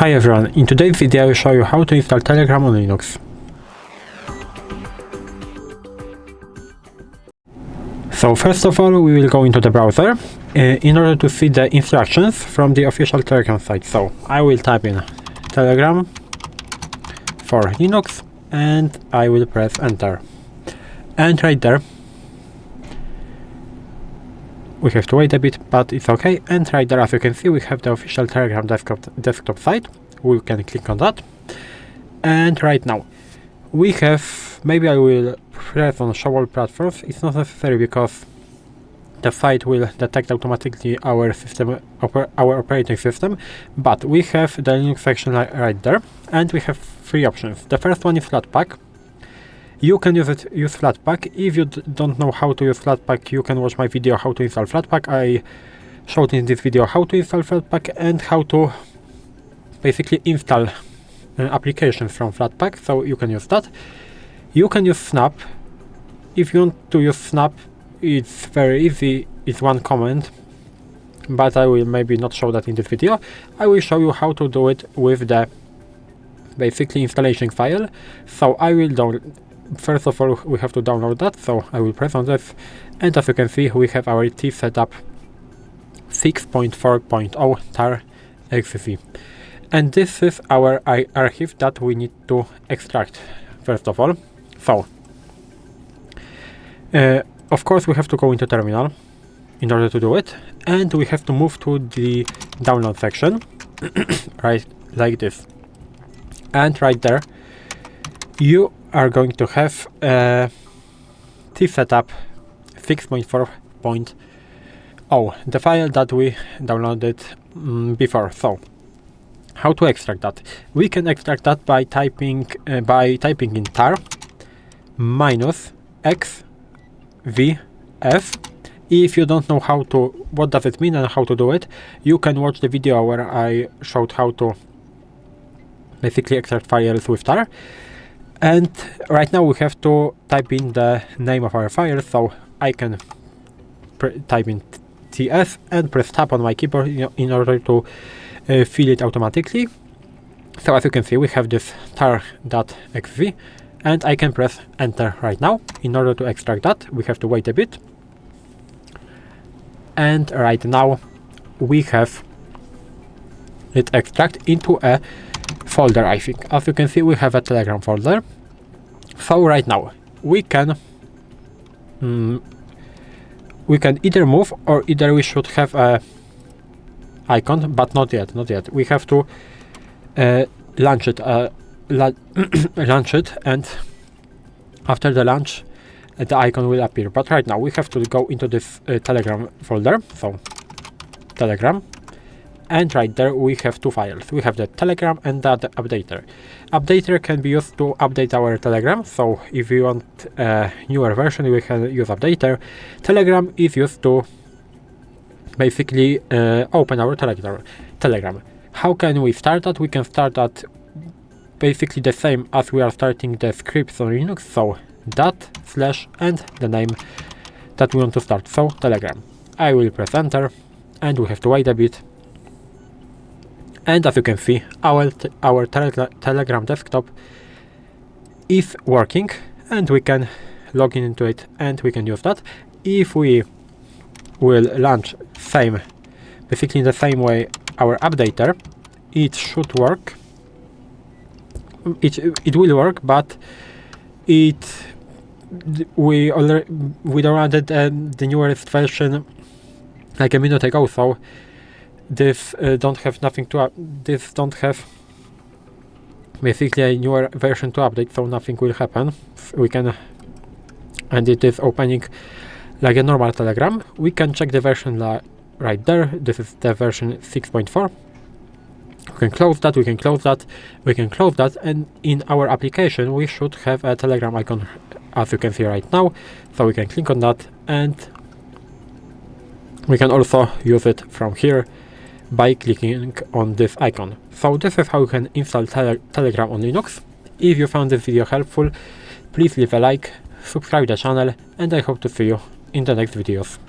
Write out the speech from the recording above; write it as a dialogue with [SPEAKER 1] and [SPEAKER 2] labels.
[SPEAKER 1] Hi everyone, in today's video I will show you how to install Telegram on Linux. So first of all we will go into the browser in order to see the instructions from the official Telegram site. So I will type in Telegram for Linux and I will press enter. And right there we have to wait a bit, but it's okay. And right there, as you can see, we have the official Telegram desktop site. We can click on that. And right now, we have, maybe I will press on show all platforms. It's not necessary because the site will detect automatically our system, our operating system. But we have the Linux section right there, and we have three options. The first one is Flatpak. You can use Flatpak. If you don't know how to use Flatpak, you can watch my video how to install Flatpak. I showed in this video how to install Flatpak and how to basically install applications from Flatpak, so you can use that. You can use Snap. If you want to use Snap, it's very easy. It's one command, but I will maybe not show that in this video. I will show you how to do it with the basically installation file. So I will first of all, we have to download that, so I will press on this, and as you can see, we have our T setup 6.4.0 tar.xz. And this is our archive that we need to extract, first of all. So, of course, we have to go into terminal in order to do it, and we have to move to the download section, right, like this. And right there, you are going to have T setup 6.4.0, the file that we downloaded before. So, how to extract that? We can extract that by typing in tar -xvf. If you don't know what does it mean and how to do it, you can watch the video where I showed how to basically extract files with tar. And right now we have to type in the name of our file, so I can type in ts and press tab on my keyboard in order to fill it automatically. So as you can see, we have this tar.xz, and I can press enter right now. In order to extract that, we have to wait a bit. And right now we have it extract into a folder, I think. As you can see, we have a Telegram folder. So right now we can either move, or either we should have a icon, but not yet. We have to launch it, and after the launch, the icon will appear. But right now we have to go into this Telegram folder. So Telegram. And right there we have two files. We have the Telegram and the updater. Updater can be used to update our Telegram. So if you want a newer version, we can use updater. Telegram is used to basically open our Telegram. How can we start that? We can start that basically the same as we are starting the scripts on Linux. So // and the name that we want to start. So Telegram. I will press enter, and we have to wait a bit. And as you can see, our Telegram desktop is working, and we can log into it, and we can use that. If we will launch basically in the same way our updater, it should work. It will work, but we downloaded the newest version like a minute ago, so this don't have basically a newer version to update, so nothing will happen. And it is opening like a normal Telegram. We can check the version right there. This is the version 6.4. We can close that, we can close that, we can close that, and in our application we should have a Telegram icon, as you can see right now. So we can click on that, and we can also use it from here by clicking on this icon. So this is how you can install Telegram on Linux. If you found this video helpful, please leave a like, subscribe the channel, and I hope to see you in the next videos.